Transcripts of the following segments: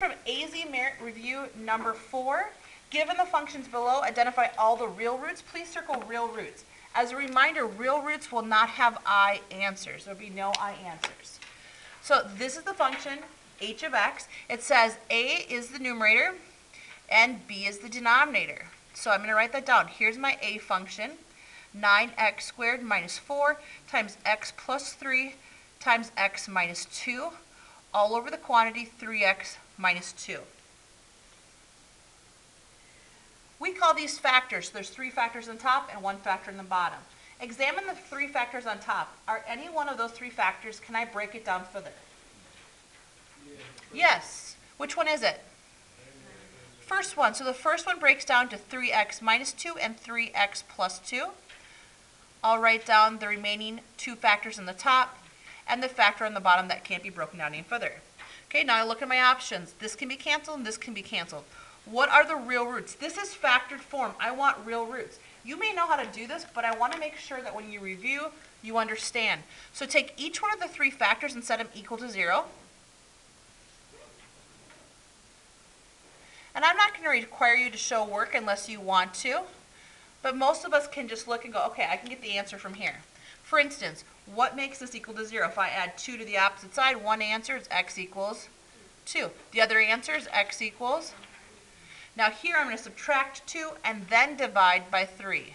From AZM Review number 4, given the functions below, identify all the real roots. Please circle real roots. As a reminder, real roots will not have I answers. There will be no I answers. So this is the function h of x. It says a is the numerator and b is the denominator. So I'm going to write that down. Here's my a function, 9x squared minus 4 times x plus 3 times x minus 2, all over the quantity 3x minus 2. We call these factors. There's 3 factors on top and 1 factor in the bottom. Examine the 3 factors on top. Are any one of those 3 factors, can I break it down further? Yes. Which one is it? First one. So the first one breaks down to 3x minus 2 and 3x plus 2. I'll write down the remaining 2 factors in the top and the factor on the bottom that can't be broken down any further. Okay, now I look at my options. This can be canceled and this can be canceled. What are the real roots? This is factored form. I want real roots. You may know how to do this, but I want to make sure that when you review, you understand. So take each one of the 3 factors and set them equal to 0. And I'm not going to require you to show work unless you want to, but most of us can just look and go, okay, I can get the answer from here. For instance, what makes this equal to 0? If I add 2 to the opposite side, one answer is x equals 2. The other answer is x equals. Now here I'm going to subtract 2 and then divide by 3.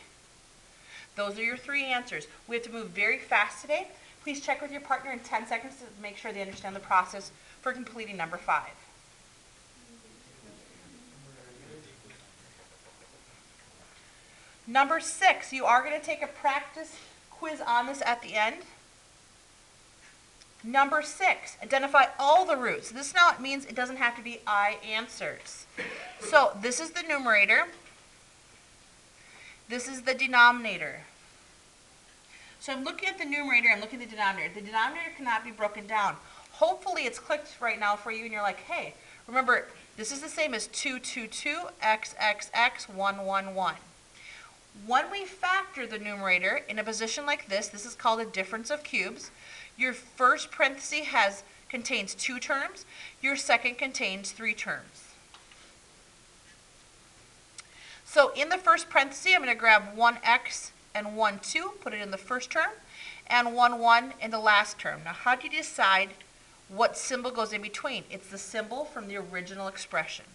Those are your 3 answers. We have to move very fast today. Please check with your partner in 10 seconds to make sure they understand the process for completing number 5. Number 6, you are going to take a practice quiz on this at the end. Number 6, identify all the roots. This now means it doesn't have to be I answers. So this is the numerator. This is the denominator. So I'm looking at the numerator, I'm looking at the denominator. The denominator cannot be broken down. Hopefully it's clicked right now for you and you're like, hey, remember, this is the same as 2, 2, 2, x, x, x, 1, 1, 1. When we factor the numerator in a position like this, this is called a difference of cubes. Your first parenthesis contains 2 terms. Your second contains 3 terms. So in the first parenthesis, I'm going to grab 1x and 1, 2, put it in the first term, and 1, 1 in the last term. Now, how do you decide what symbol goes in between? It's the symbol from the original expression.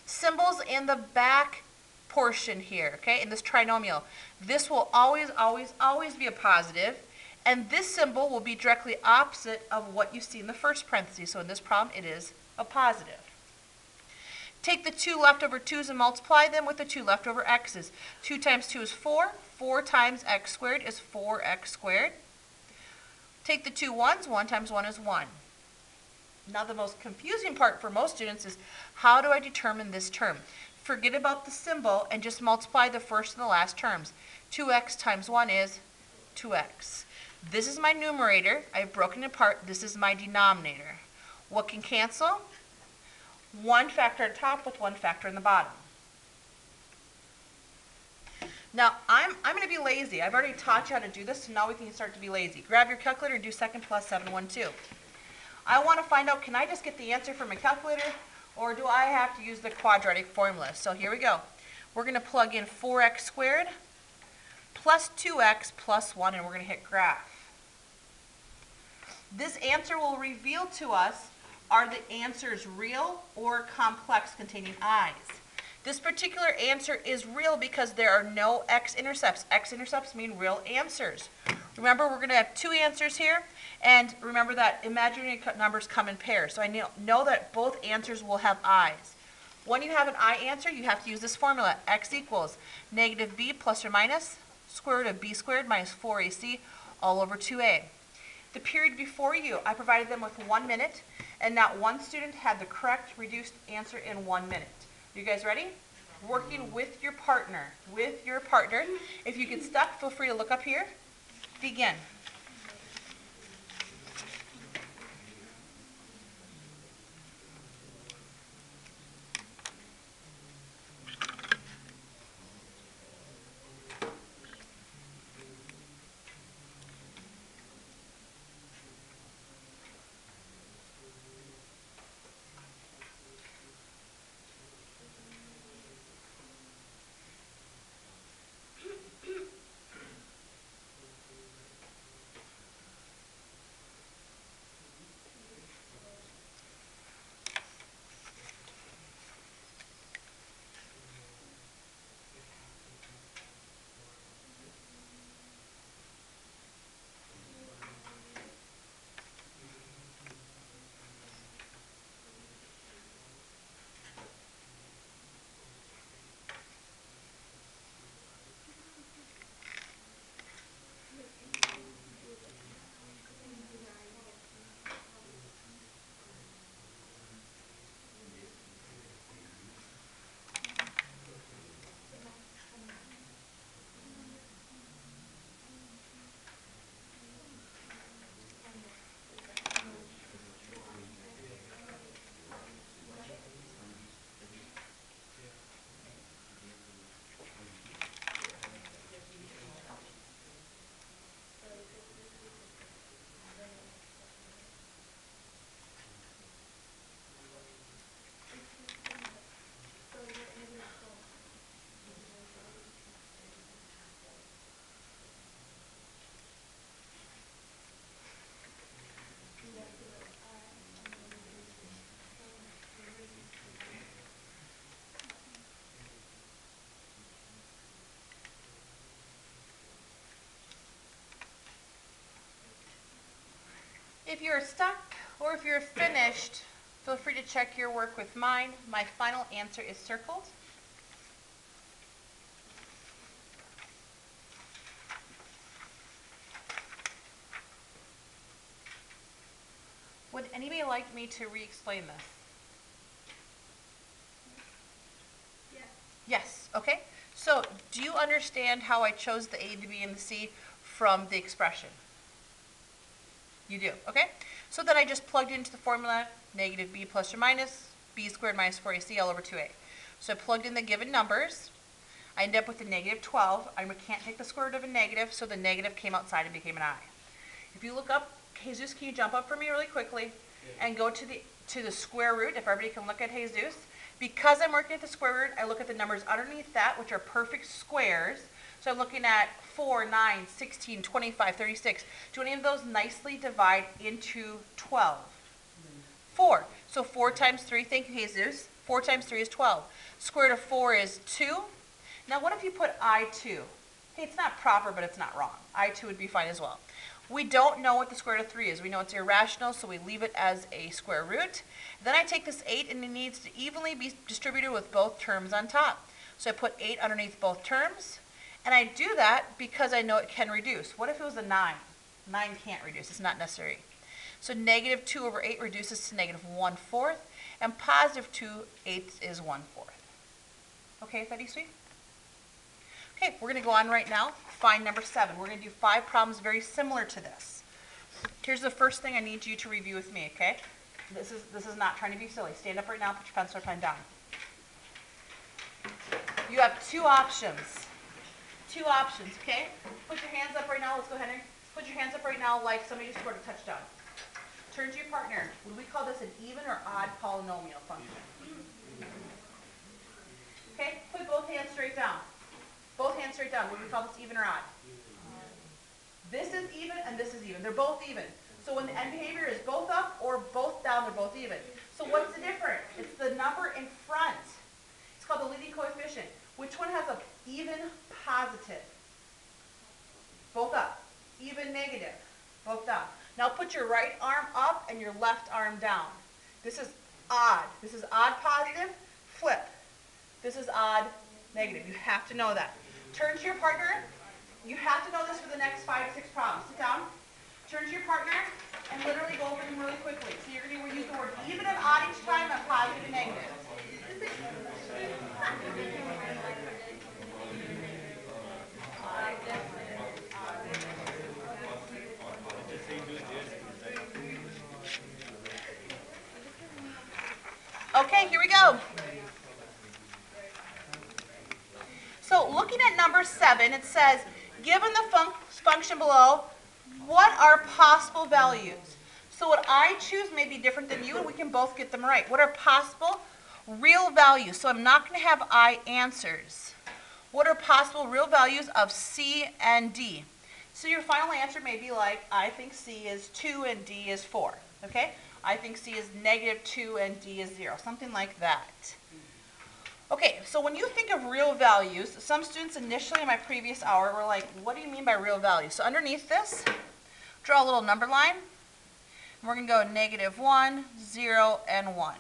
Symbols in the back portion here, okay, in this trinomial. This will always, always, always be a positive, and this symbol will be directly opposite of what you see in the first parenthesis. So in this problem, it is a positive. Take the 2 leftover 2's and multiply them with the 2 leftover x's. 2 times 2 is 4. 4 times x squared is 4x squared. Take the 2 1's. 1 times 1 is 1. Now the most confusing part for most students is, how do I determine this term? Forget about the symbol and just multiply the first and the last terms. 2x times 1 is 2x. This is my numerator. I've broken it apart. This is my denominator. What can cancel? 1 factor on top with 1 factor in the bottom. Now, I'm going to be lazy. I've already taught you how to do this, so now we can start to be lazy. Grab your calculator and do second plus 7, 1, 2. I want to find out, can I just get the answer from a calculator, or do I have to use the quadratic formula? So here we go. We're going to plug in 4x squared plus 2x plus 1, and we're going to hit graph. This answer will reveal to us, are the answers real or complex containing i's? This particular answer is real because there are no x-intercepts. X-intercepts mean real answers. Remember, we're going to have 2 answers here. And remember that imaginary numbers come in pairs. So I know that both answers will have i's. When you have an I answer, you have to use this formula. X equals negative b plus or minus square root of b squared minus 4ac all over 2a. The period before you, I provided them with 1 minute, and not one student had the correct reduced answer in 1 minute. You guys ready? Working with your partner. If you get stuck, feel free to look up here. Begin. If you're stuck or if you're finished, feel free to check your work with mine. My final answer is circled. Would anybody like me to re-explain this? Yes. Yes, okay. So do you understand how I chose the A, the B, and the C from the expression? You do, okay? So then I just plugged into the formula, negative b plus or minus b squared minus 4ac all over 2a. So I plugged in the given numbers. I ended up with a negative 12. I can't take the square root of a negative, so the negative came outside and became an I. If you look up, Jesus, can you jump up for me really quickly and go to the square root, if everybody can look at Jesus? Because I'm working at the square root, I look at the numbers underneath that, which are perfect squares. So I'm looking at 4, 9, 16, 25, 36. Do any of those nicely divide into 12? 4. So 4 times 3, thank you, Jesus. 4 times 3 is 12. Square root of 4 is 2. Now what if you put I2? Hey, it's not proper, but it's not wrong. I2 would be fine as well. We don't know what the square root of 3 is. We know it's irrational, so we leave it as a square root. Then I take this 8, and it needs to evenly be distributed with both terms on top. So I put 8 underneath both terms. And I do that because I know it can reduce. What if it was a 9? 9 can't reduce. It's not necessary. So negative 2 over 8 reduces to negative 1/4. And positive 2/8 is 1/4. Okay, is that easy? Okay, we're going to go on right now. Find number 7. We're going to do 5 problems very similar to this. Here's the first thing I need you to review with me, okay? This is not trying to be silly. Stand up right now, put your pencil or pen down. You have two options. Two options, okay? Put your hands up right now. Let's go ahead and put your hands up right now like somebody just scored a touchdown. Turn to your partner. Would we call this an even or odd polynomial function? Okay, put both hands straight down. Both hands straight down. Would we call this even or odd? This is even and this is even. They're both even. So when the end behavior is both up or both down, they're both even. So what's the difference? It's the number in front. It's called the leading coefficient. Which one has an even positive? Both up. Even negative. Both down. Now put your right arm up and your left arm down. This is odd. This is odd positive. Flip. This is odd negative. You have to know that. Turn to your partner. You have to know this for the next 5 to 6 problems. Sit down. Turn to your partner and literally go over them really quickly. So you're going to use the word even and odd each time and positive and negative. Okay, here we go. So looking at number 7, it says, given the function below, what are possible values? So what I choose may be different than you, and we can both get them right. What are possible real values? So I'm not going to have I answers. What are possible real values of C and D? So your final answer may be like, I think C is 2 and D is 4. Okay? I think C is negative 2 and D is 0. Something like that. Okay, so when you think of real values, some students initially in my previous hour were like, what do you mean by real values? So underneath this, draw a little number line. And we're going to go negative 1, 0, and 1.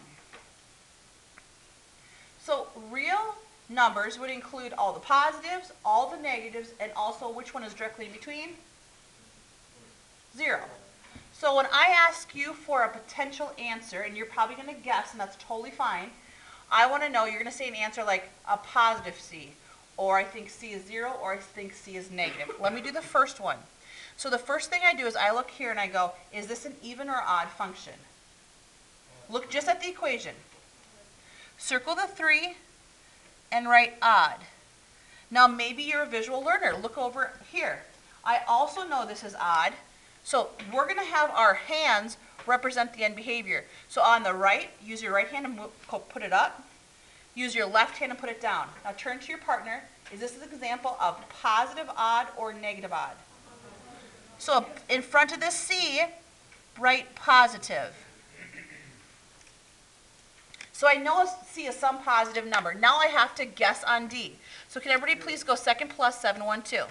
So real numbers would include all the positives, all the negatives, and also which one is directly in between? 0. So when I ask you for a potential answer, and you're probably going to guess, and that's totally fine, I want to know, you're going to say an answer like a positive C, or I think C is 0, or I think C is negative. Let me do the first one. So the first thing I do is I look here and I go, is this an even or odd function? Look just at the equation. Circle the 3 and write odd. Now maybe you're a visual learner. Look over here. I also know this is odd. So we're going to have our hands represent the end behavior. So on the right, use your right hand and put it up. Use your left hand and put it down. Now turn to your partner. Is this an example of positive odd or negative odd? So in front of this C, write positive. So I know C is some positive number. Now I have to guess on D. So can everybody please go second plus 7, 1, 2.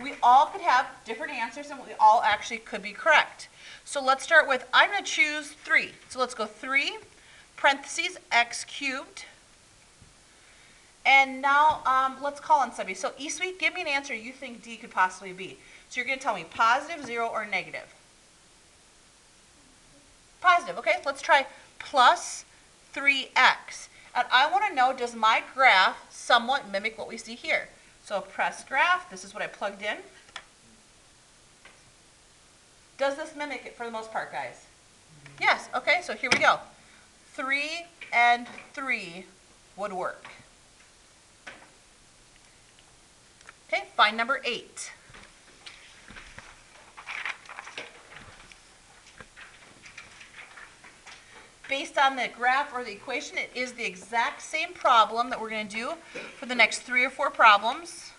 We all could have different answers and we all actually could be correct. So let's start with, I'm going to choose 3. So let's go 3, parentheses, x cubed. And now let's call on somebody. So eSweet, give me an answer you think D could possibly be. So you're going to tell me positive, 0, or negative. Positive, okay? Let's try plus 3x. And I want to know, does my graph somewhat mimic what we see here? So press graph, this is what I plugged in. Does this mimic it for the most part, guys? Yes, okay, so here we go. 3 and 3 would work. Okay, find number 8. Based on the graph or the equation, it is the exact same problem that we're going to do for the next 3 or 4 problems.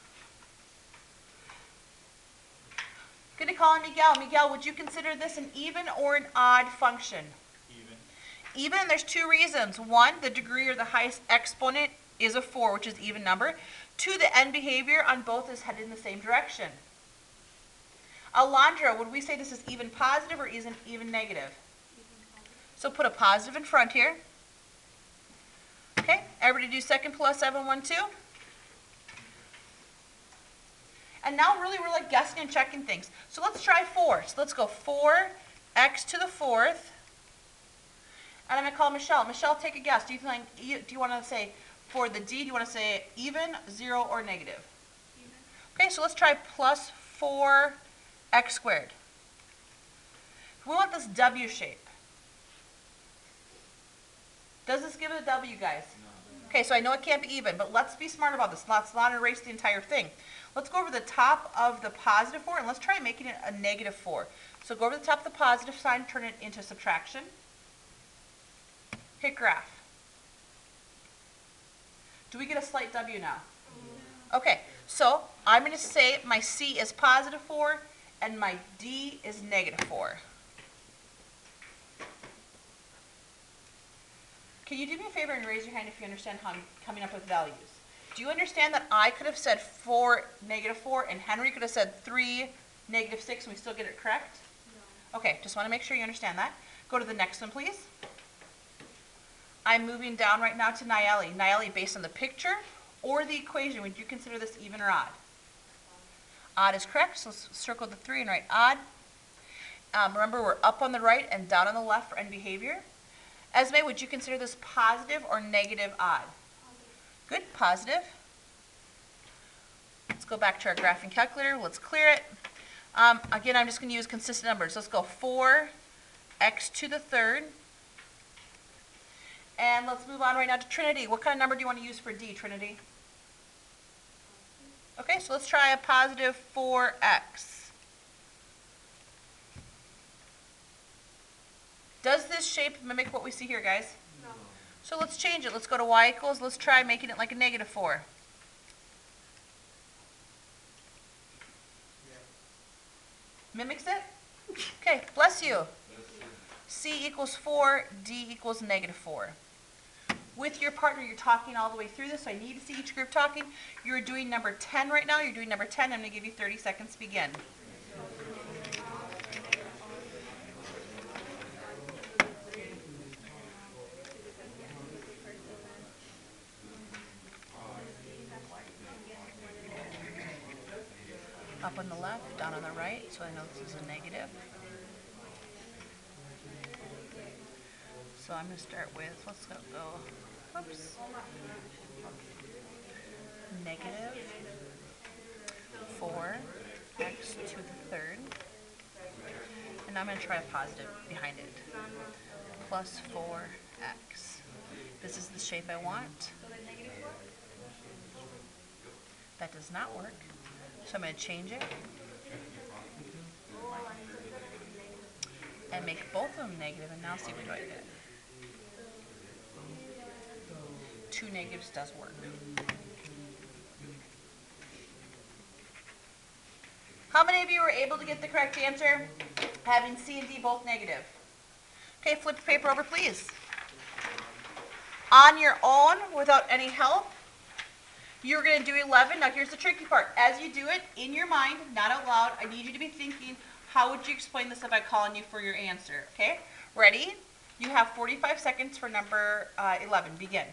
Going to call on Miguel. Miguel, would you consider this an even or an odd function? Even. Even, and there's 2 reasons. 1, the degree or the highest exponent is a 4, which is even number. 2, the end behavior on both is headed in the same direction. Alondra, would we say this is even positive or even negative? So put a positive in front here. Okay, everybody do second plus 7, 1, 2. And now really we're like guessing and checking things. So let's try 4. So let's go 4x to the 4th. And I'm going to call Michelle. Michelle, take a guess. Do you want to say for the D, do you want to say even, 0, or negative? Even. Okay, so let's try plus 4x squared. We want this W shape. Does this give it a W, guys? No. Okay, so I know it can't be even, but let's be smart about this. Let's not erase the entire thing. Let's go over the top of the positive 4, and let's try making it a negative 4. So go over the top of the positive sign, turn it into subtraction. Hit graph. Do we get a slight W now? Okay, so I'm going to say my C is positive 4, and my D is negative 4. Can you do me a favor and raise your hand if you understand how I'm coming up with values? Do you understand that I could have said 4, negative 4, and Henry could have said 3, negative 6, and we still get it correct? No. Okay, just want to make sure you understand that. Go to the next one, please. I'm moving down right now to Nayeli. Nayeli, based on the picture or the equation, would you consider this even or odd? Odd is correct, so let's circle the 3 and write odd. Remember, we're up on the right and down on the left for end behavior. Esme, would you consider this positive or negative odd? Positive. Good, positive. Let's go back to our graphing calculator. Let's clear it. Again, I'm just going to use consistent numbers. Let's go 4x to the 3rd. And let's move on right now to Trinity. What kind of number do you want to use for D, Trinity? Okay, so let's try a positive 4x. Does this shape mimic what we see here, guys? No. So let's change it. Let's go to y equals. Let's try making it like a negative 4. Mimics it? Okay, bless you. C equals 4, D equals negative 4. With your partner, you're talking all the way through this, so I need to see each group talking. You're doing number 10 right now. You're doing number 10. I'm going to give you 30 seconds to begin. Up on the left, down on the right, so I know this is a negative. So I'm going to start with, let's go, whoops, negative 4x to the 3rd. And I'm going to try a positive behind it. Plus 4x. This is the shape I want. So then negative 4? That does not work. So I'm going to change it and make both of them negative, and now see what do I get. 2 negatives does work. How many of you were able to get the correct answer, having C and D both negative? Okay, flip the paper over, please. On your own, without any help, you're going to do 11. Now here's the tricky part. As you do it, in your mind, not out loud, I need you to be thinking, How would you explain this if I call on you for your answer? Okay, ready? You have 45 seconds for number 11. Begin.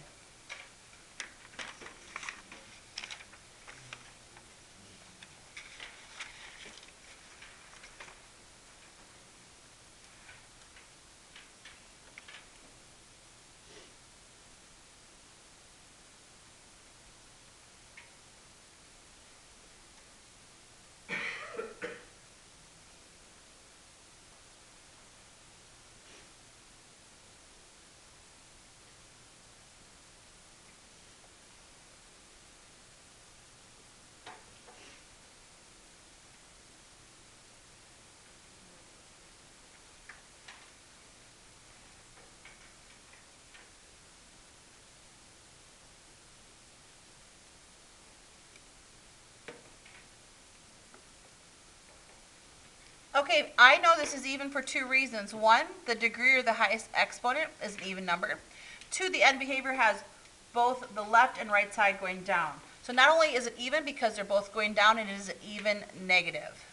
Okay, I know this is even for two reasons. One, the degree or the highest exponent is an even number. Two, the end behavior has both the left and right side going down. So not only is it even because they're both going down, it is an even negative.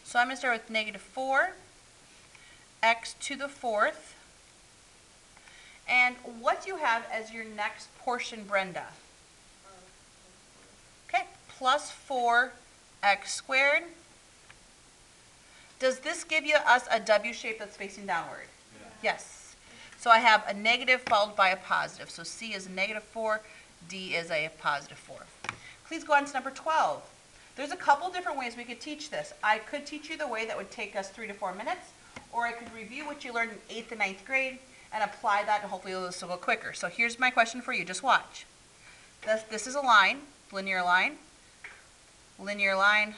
So I'm going to start with negative 4, x to the 4th. And what do you have as your next portion, Brenda? Okay, plus 4x squared. Does this give us a W shape that's facing downward? Yeah. Yes. So I have a negative followed by a positive. So C is a negative 4, D is a positive 4. Please go on to number 12. There's a couple different ways we could teach this. I could teach you the way that would take us 3 to 4 minutes, or I could review what you learned in 8th and 9th grade and apply that, and hopefully this will go quicker. So here's my question for you. Just watch. This is a line, linear line, linear line,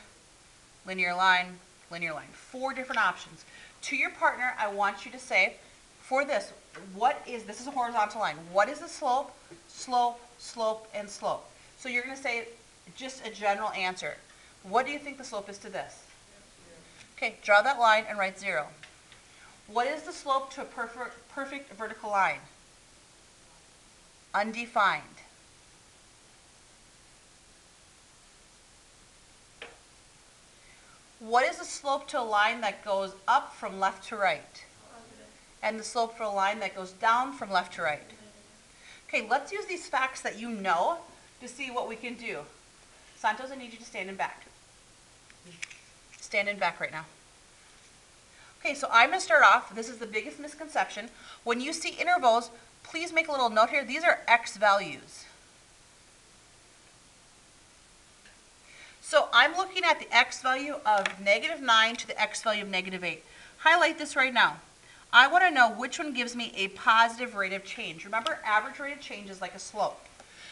linear line, linear line. 4 different options. To your partner, I want you to say, for this, this is a horizontal line. What is the slope, slope, slope, and slope? So you're going to say just a general answer. What do you think the slope is to this? Okay, draw that line and write 0. What is the slope to a perfect vertical line? Undefined. What is the slope to a line that goes up from left to right? And the slope for a line that goes down from left to right? Okay, let's use these facts that you know to see what we can do. Santos, I need you to stand in back. Stand in back right now. Okay, so I'm going to start off. This is the biggest misconception. When you see intervals, please make a little note here. These are x values. So I'm looking at the x value of negative 9 to the x value of negative 8. Highlight this right now. I want to know which one gives me a positive rate of change. Remember, average rate of change is like a slope.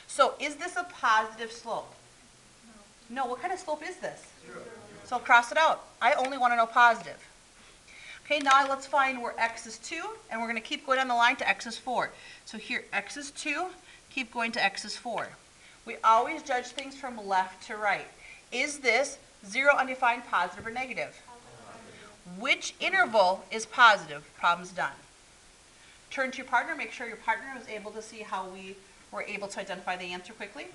So is this a positive slope? No. What kind of slope is this? 0. So cross it out. I only want to know positive. Okay, now let's find where x is 2, and we're going to keep going down the line to x is 4. So here, x is 2, keep going to x is 4. We always judge things from left to right. Is this 0 undefined, positive, or negative? Positive. Which interval is positive? Problem's done. Turn to your partner. Make sure your partner was able to see how we were able to identify the answer quickly.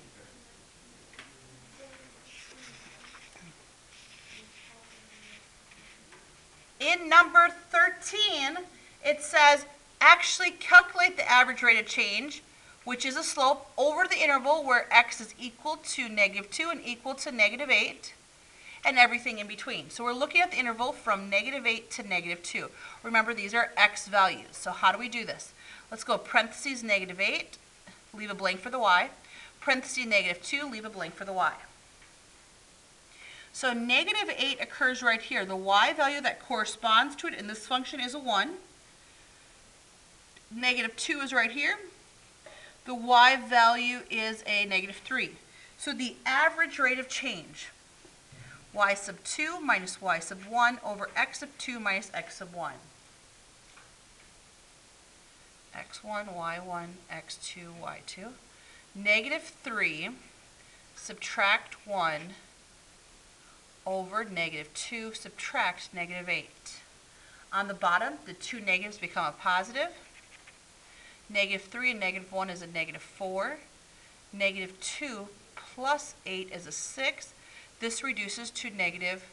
In number 13, it says, actually calculate the average rate of change, which is a slope, over the interval where x is equal to negative 2 and equal to negative 8, and everything in between. So we're looking at the interval from negative 8 to negative 2. Remember, these are x values. So how do we do this? Let's go parentheses negative 8, leave a blank for the y, parentheses negative 2, leave a blank for the y. So negative 8 occurs right here. The y value that corresponds to it in this function is a 1. Negative 2 is right here. The y value is a negative 3. So the average rate of change, y sub 2 minus y sub 1 over x sub 2 minus x sub 1. x1, y1, x2, y2. Negative 3 subtract 1 over negative 2 subtract negative 8. On the bottom, the two negatives become a positive. Negative 3 and negative 1 is a negative 4. Negative 2 plus 8 is a 6. This reduces to negative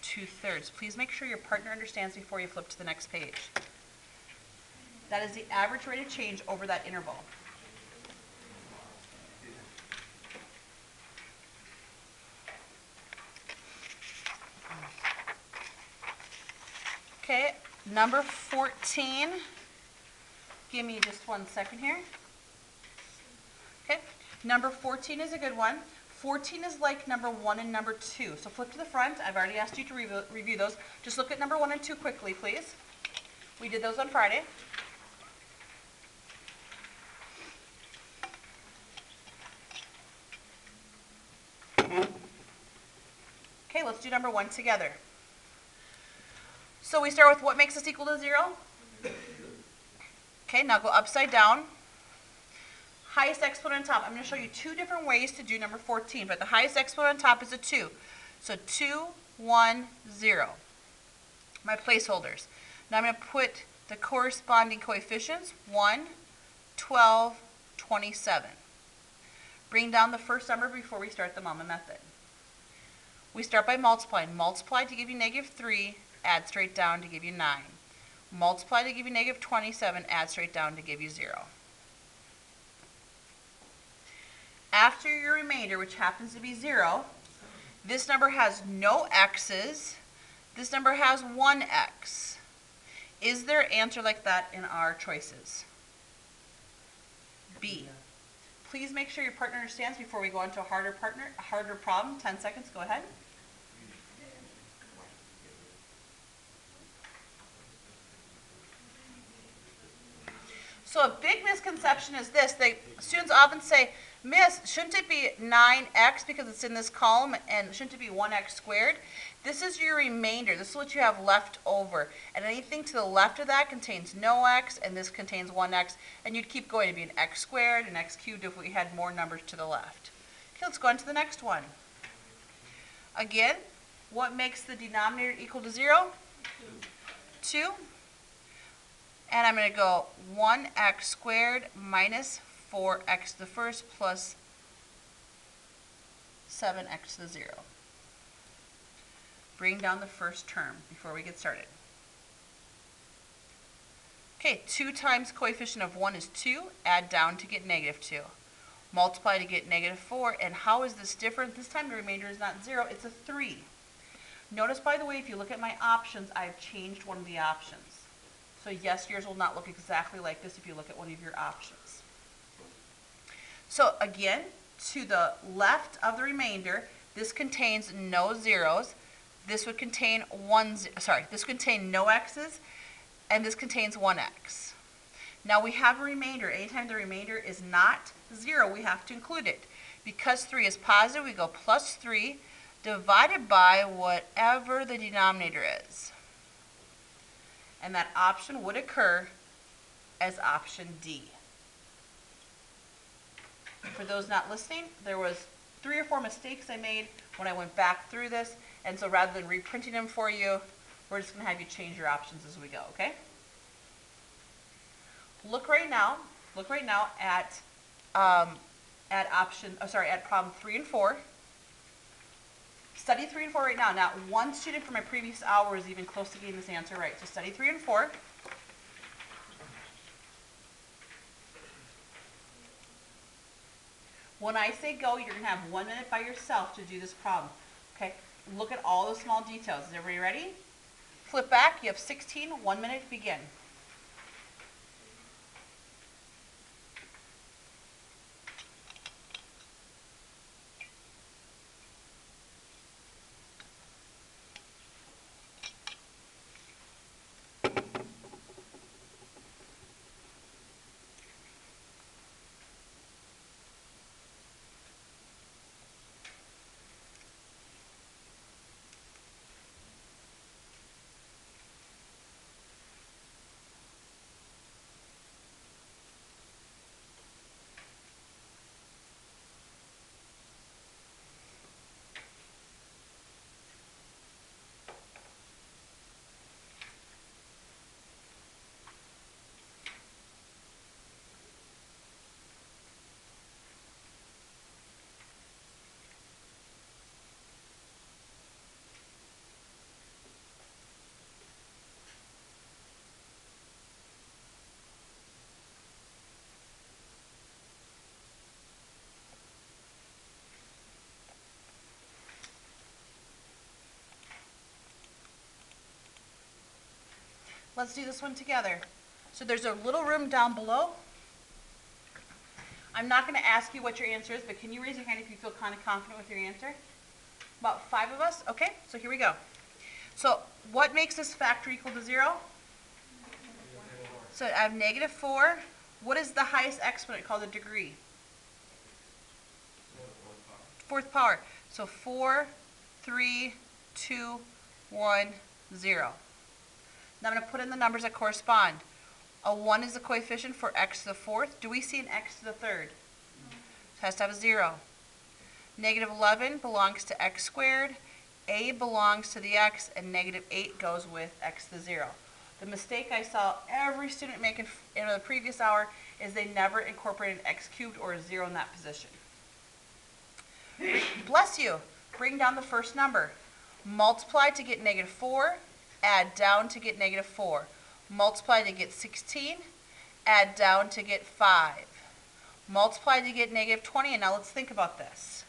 2/3. Please make sure your partner understands before you flip to the next page. That is the average rate of change over that interval. Okay, number 14. Give me just 1 second here. Okay, number 14 is a good one. 14 is like number 1 and number 2. So flip to the front. I've already asked you to review those. Just look at number 1 and 2 quickly, please. We did those on Friday. Okay, let's do number 1 together. So we start with what makes this equal to 0? Okay, now go upside down. Highest exponent on top. I'm going to show you 2 different ways to do number 14, but the highest exponent on top is a 2. So 2, 1, 0. My placeholders. Now I'm going to put the corresponding coefficients, 1, 12, 27. Bring down the first number before we start the mama method. We start by multiplying. Multiply to give you negative 3, add straight down to give you 9. Multiply to give you negative 27, add straight down to give you 0. After your remainder, which happens to be 0, this number has no x's. This number has 1 x. Is there an answer like that in our choices? B. Please make sure your partner understands before we go into a harder problem. 10 seconds, go ahead. So a big misconception is this. Students often say, Miss, shouldn't it be 9x because it's in this column, and shouldn't it be 1x squared? This is your remainder. This is what you have left over. And anything to the left of that contains no x, and this contains 1x. And you'd keep going. It'd be an x squared, an x cubed if we had more numbers to the left. Okay, let's go on to the next one. Again, what makes the denominator equal to 0? 2. And I'm going to go 1x squared minus 4x to the first plus 7x to the 0. Bring down the first term before we get started. Okay, 2 times coefficient of 1 is 2. Add down to get negative 2. Multiply to get negative 4. And how is this different? This time the remainder is not 0, it's a 3. Notice, by the way, if you look at my options, I've changed one of the options. So yes, yours will not look exactly like this if you look at one of your options. So again, to the left of the remainder, this contains no zeros. This would contain this contain no x's, and this contains 1x. Now we have a remainder. Anytime the remainder is not 0, we have to include it. Because 3 is positive, we go plus 3 divided by whatever the denominator is. And that option would occur as option D. For those not listening, there was 3 or 4 mistakes I made when I went back through this, and so rather than reprinting them for you, we're just going to have you change your options as we go, okay? Look right now at problem 3 and 4. Study 3 and 4 right now. Not one student from my previous hour is even close to getting this answer right. So study 3 and 4. When I say go, you're going to have 1 minute by yourself to do this problem. Okay? Look at all the small details. Is everybody ready? Flip back. You have 16. 1 minute to begin. Let's do this one together. So there's a little room down below. I'm not going to ask you what your answer is, but can you raise your hand if you feel kind of confident with your answer? About 5 of us? Okay, so here we go. So what makes this factor equal to 0? So I have -4. What is the highest exponent called a degree? 4th power. So 4, 3, 2, 1, 0. Now I'm going to put in the numbers that correspond. A 1 is the coefficient for x to the 4th. Do we see an x to the 3rd? It has to have a 0. -11 belongs to x squared. A belongs to the x, and -8 goes with x to the 0. The mistake I saw every student make in the previous hour is they never incorporated x cubed or a 0 in that position. Bless you. Bring down the first number. Multiply to get -4. Add down to get -4. Multiply to get 16. Add down to get 5. Multiply to get -20. And now let's think about this.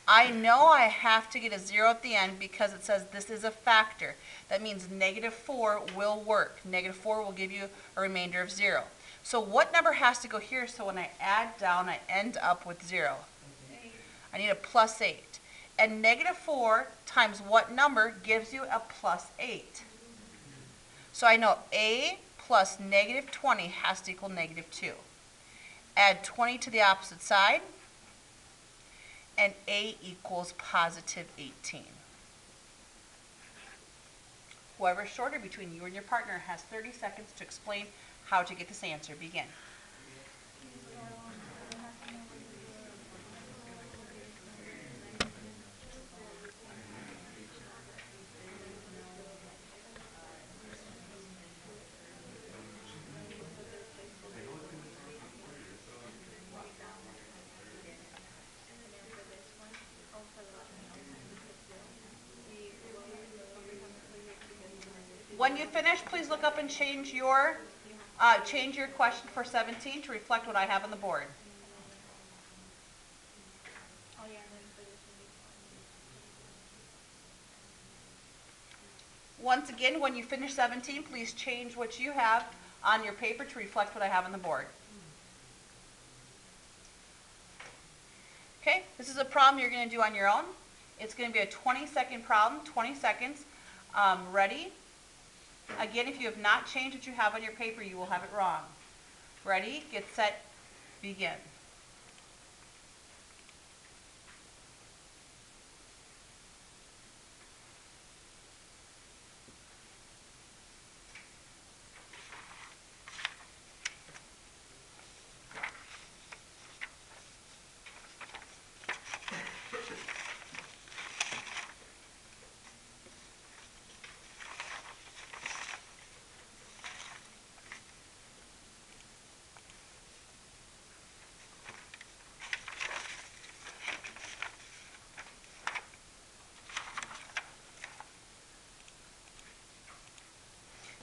I know I have to get a 0 at the end because it says this is a factor. That means -4 will work. -4 will give you a remainder of 0. So what number has to go here so when I add down I end up with 0? I need a +8. And -4 times what number gives you a +8? So I know A plus -20 has to equal -2. Add 20 to the opposite side, and A equals +18. Whoever's shorter between you and your partner has 30 seconds to explain how to get this answer. Begin. When you finish, please look up and change your question for 17 to reflect what I have on the board. Once again, when you finish 17, please change what you have on your paper to reflect what I have on the board. Okay, this is a problem you're going to do on your own. It's going to be a 20-second problem, 20 seconds. Ready? Again, if you have not changed what you have on your paper, you will have it wrong. Ready, get set, begin.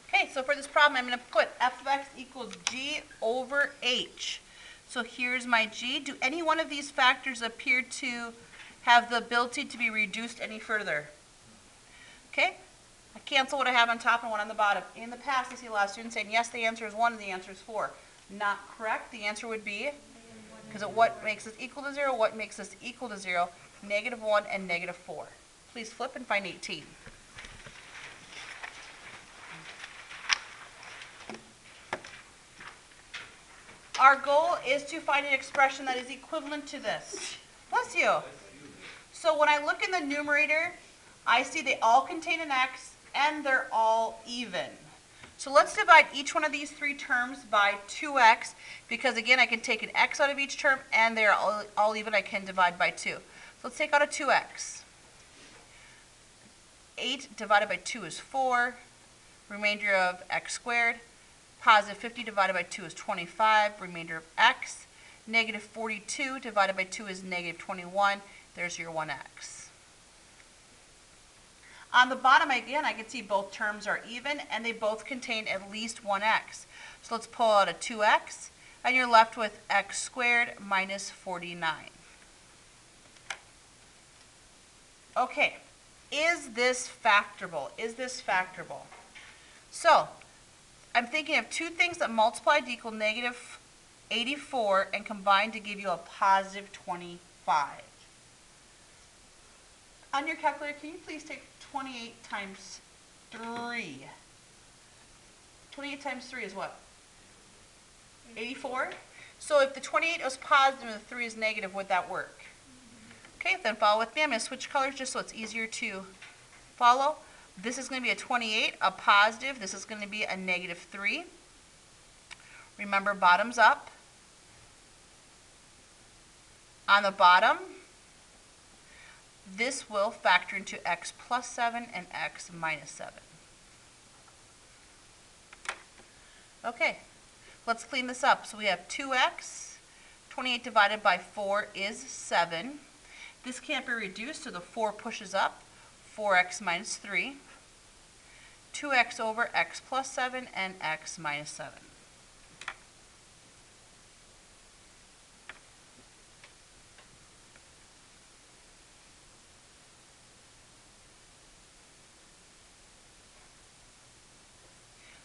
Okay, so for this problem, I'm going to put f of x equals g over h. So here's my g. Do any one of these factors appear to have the ability to be reduced any further? Okay, I cancel what I have on top and one on the bottom. In the past, I see a lot of students saying, yes, the answer is 1 and the answer is 4. Not correct. The answer would be, because what makes this equal to 0, what makes this equal to 0, -1 and -4. Please flip and find 18. Our goal is to find an expression that is equivalent to this. Bless you. So when I look in the numerator, I see they all contain an x and they're all even. So let's divide each one of these 3 terms by 2x because again I can take an x out of each term and they're all even. I can divide by 2. So let's take out a 2x. 8 divided by 2 is 4. Remainder of x squared. Positive 50 divided by 2 is 25, remainder of x. Negative 42 divided by 2 is negative 21. There's your 1x. On the bottom, again, I can see both terms are even, and they both contain at least 1x. So let's pull out a 2x, and you're left with x squared minus 49. Okay, is this factorable? Is this factorable? So, I'm thinking of two things that multiplied to equal negative 84 and combined to give you a positive 25. On your calculator, can you please take 28 times 3? 28 times 3 is what? 84? So if the 28 was positive and the 3 is negative, would that work? Okay, then follow with me. I'm going to switch colors just so it's easier to follow. This is going to be a 28, a positive. This is going to be a negative 3. Remember, bottoms up. On the bottom, this will factor into x plus 7 and x minus 7. Okay, let's clean this up. So we have 2x. 28 divided by 4 is 7. This can't be reduced, so the 4 pushes up. 4x minus 3. 2x over x plus 7 and x minus 7.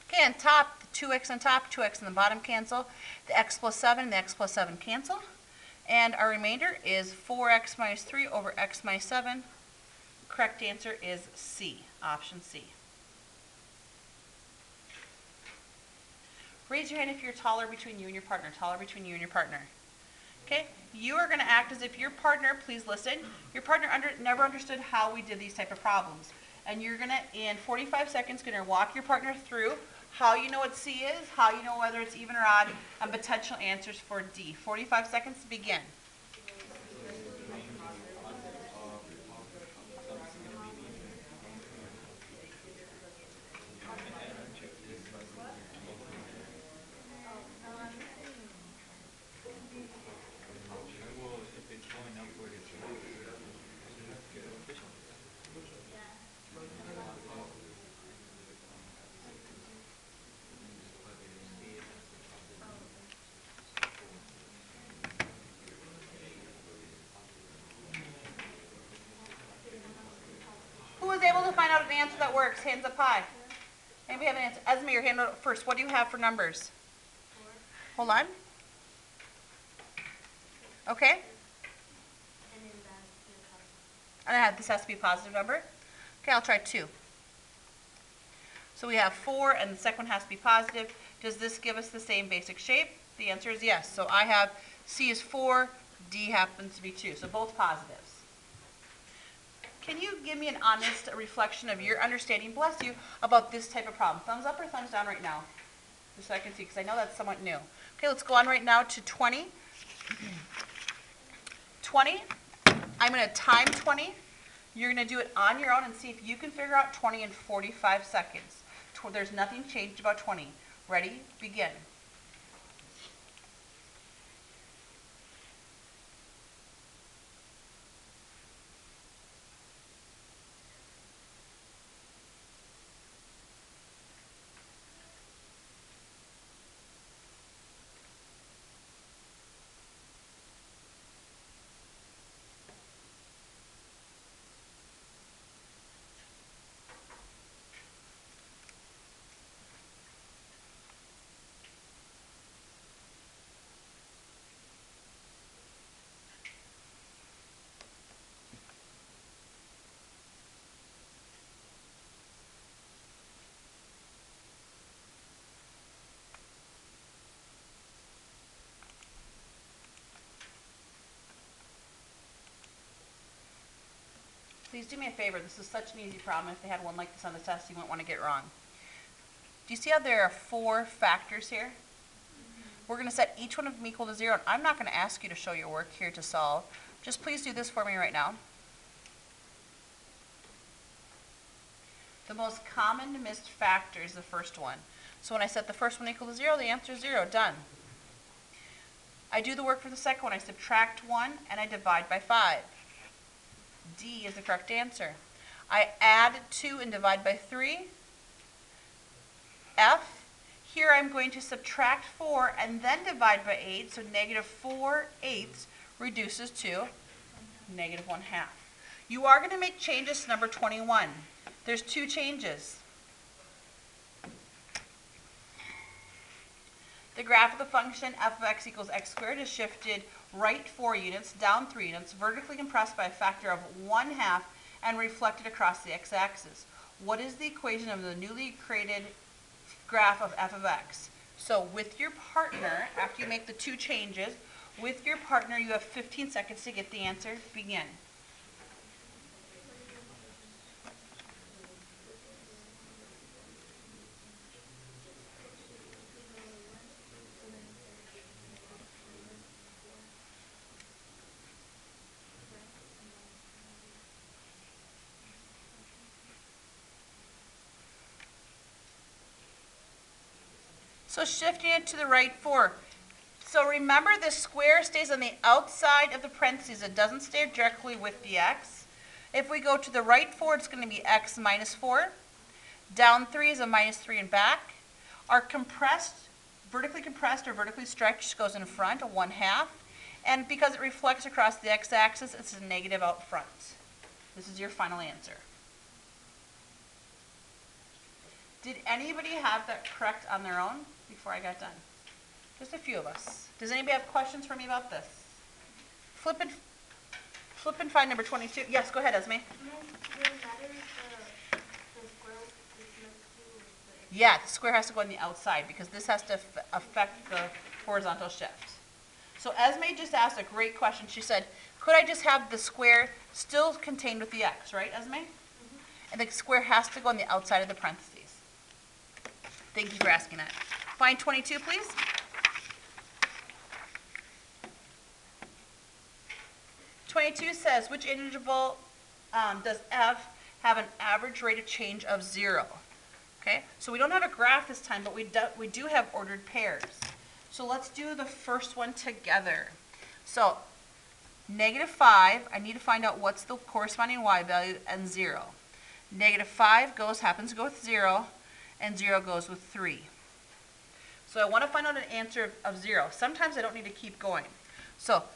Okay, on top, the 2x on top, 2x on the bottom cancel. The x plus 7 and the x plus 7 cancel. And our remainder is 4x minus 3 over x minus 7. Correct answer is C, option C. Raise your hand if you're taller between you and your partner. Taller between you and your partner. Okay, you are going to act as if your partner, please listen, your partner never understood how we did these type of problems. And you're going to, in 45 seconds, going to walk your partner through how you know what C is, how you know whether it's even or odd, and potential answers for D. 45 seconds to begin. Who was able to find out an answer that works? Hands up high. Anybody have an answer? Esme, your hand up first. What do you have for numbers? 4. Hold on. Okay. And this has to be a positive number. Okay, I'll try 2. So we have 4, and the second one has to be positive. Does this give us the same basic shape? The answer is yes. So I have C is 4, D happens to be 2. So both positives. Can you give me an honest reflection of your understanding, bless you, about this type of problem? Thumbs up or thumbs down right now? Just so I can see, because I know that's somewhat new. Okay, let's go on right now to 20. 20, I'm going to time 20. You're going to do it on your own and see if you can figure out 20 in 45 seconds. There's nothing changed about 20. Ready? Begin. Please do me a favor. This is such an easy problem. If they had one like this on the test, you wouldn't want to get it wrong. Do you see how there are 4 factors here? We're going to set each one of them equal to 0. And I'm not going to ask you to show your work here to solve. Just please do this for me right now. The most common missed factor is the first one. So when I set the first one equal to 0, the answer is 0. Done. I do the work for the second one. I subtract 1 and I divide by 5. D is the correct answer. I add 2 and divide by 3. F. Here I'm going to subtract 4 and then divide by 8. So negative 4/8 reduces to negative 1/2. You are going to make changes to number 21. There's 2 changes. The graph of the function f of x equals x squared is shifted right 4 units, down 3 units, vertically compressed by a factor of 1/2 and reflected across the x-axis. What is the equation of the newly created graph of f of x? So with your partner, after you make the 2 changes, with your partner you have 15 seconds to get the answer. Begin. So shifting it to the right 4. So remember, the square stays on the outside of the parentheses. It doesn't stay directly with the x. If we go to the right 4, it's going to be x minus 4. Down 3 is a minus 3 and back. Our vertically compressed or vertically stretched goes in front, a 1/2. And because it reflects across the x-axis, it's a negative out front. This is your final answer. Did anybody have that correct on their own before I got done? Just a few of us. Does anybody have questions for me about this? Flip and find number 22. Yes, go ahead, Esme. Yeah, the square has to go on the outside because this has to affect the horizontal shift. So Esme just asked a great question. She said, could I just have the square still contained with the x, right, Esme? Mm-hmm. And the square has to go on the outside of the parentheses. Thank you for asking that. Find 22, please. (22) says, which interval does f have an average rate of change of 0? Okay, so we don't have a graph this time, but we do have ordered pairs. So let's do the first one together. So -5, I need to find out what's the corresponding y value, and 0. -5 happens to go with 0, and 0 goes with 3. So I want to find out an answer of 0. Sometimes I don't need to keep going. So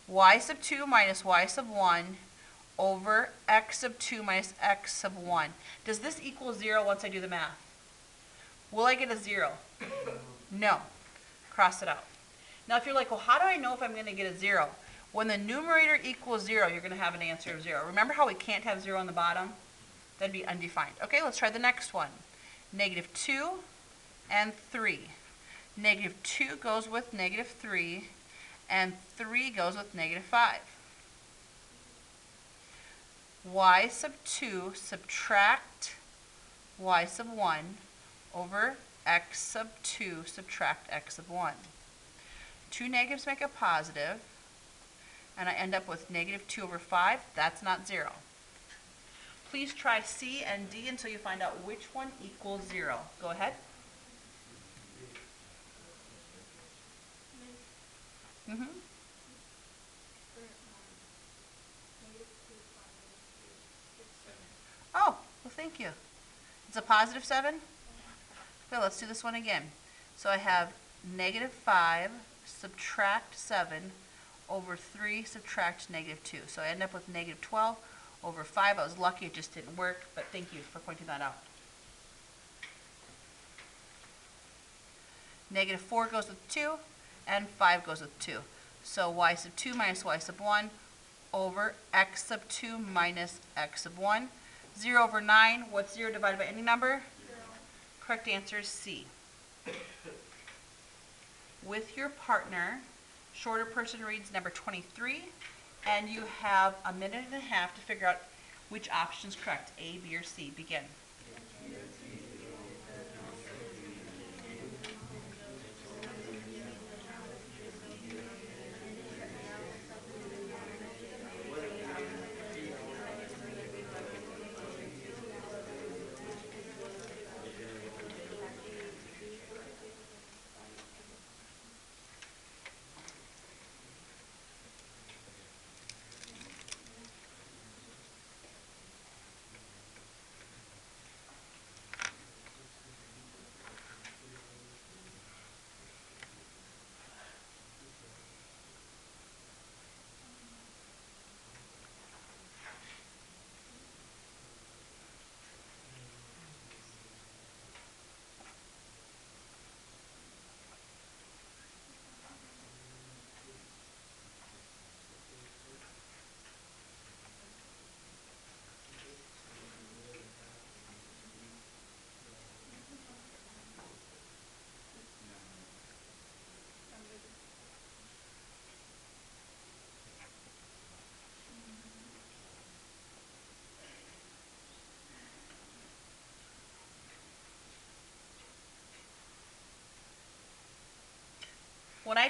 y sub 2 minus y sub 1 over x sub 2 minus x sub 1. Does this equal 0 once I do the math? Will I get a 0? No. Cross it out. Now if you're like, well, how do I know if I'm going to get a 0? When the numerator equals 0, you're going to have an answer of 0. Remember how we can't have 0 on the bottom? That'd be undefined. Okay, let's try the next one. -2 and 3. -2 goes with -3, and 3 goes with -5. Y sub 2 subtract y sub 1 over x sub 2 subtract x sub 1. 2 negatives make a positive, and I end up with -2 over 5. That's not 0. Please try C and D until you find out which one equals 0. Go ahead. Mm-hmm. Oh, well, thank you. It's a positive 7? Okay, let's do this one again. So I have -5 subtract 7 over 3 subtract -2. So I end up with -12 over 5. I was lucky it just didn't work, but thank you for pointing that out. -4 goes with 2, and 5 goes with 2. So y sub 2 minus y sub 1 over x sub 2 minus x sub 1. 0 over 9, what's 0 divided by any number? 0. Correct answer is C. With your partner, shorter person reads number 23, and you have a minute and a half to figure out which option is correct, A, B, or C. Begin.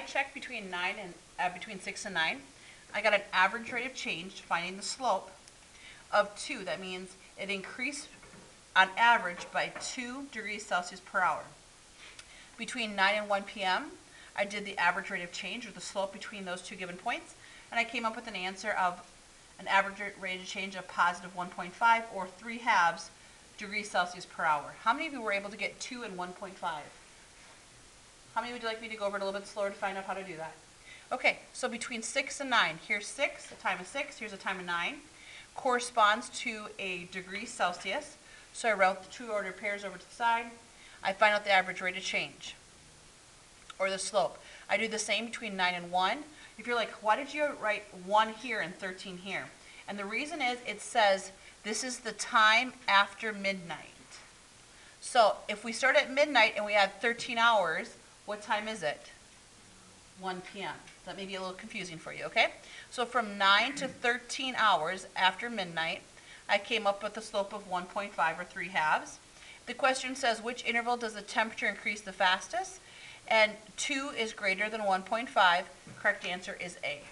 checked between 6 and 9, I got an average rate of change, finding the slope, of 2. That means it increased on average by 2 degrees Celsius per hour. Between 9 and 1 p.m., I did the average rate of change, or the slope between those two given points, and I came up with an answer of an average rate of change of positive 1.5, or 3/2 degrees Celsius per hour. How many of you were able to get 2 and 1.5? How many would you like me to go over it a little bit slower to find out how to do that? Okay, so between 6 and 9, here's 6, a time of 6, here's a time of 9, corresponds to a degree Celsius. So I wrote the two ordered pairs over to the side. I find out the average rate of change, or the slope. I do the same between 9 and 1. If you're like, why did you write 1 here and 13 here? And the reason is it says this is the time after midnight. So if we start at midnight and we add 13 hours, what time is it? 1 p.m. That may be a little confusing for you, okay? So from 9 to 13 hours after midnight, I came up with a slope of 1.5, or 3/2. The question says, which interval does the temperature increase the fastest? And 2 is greater than 1.5. Correct answer is A.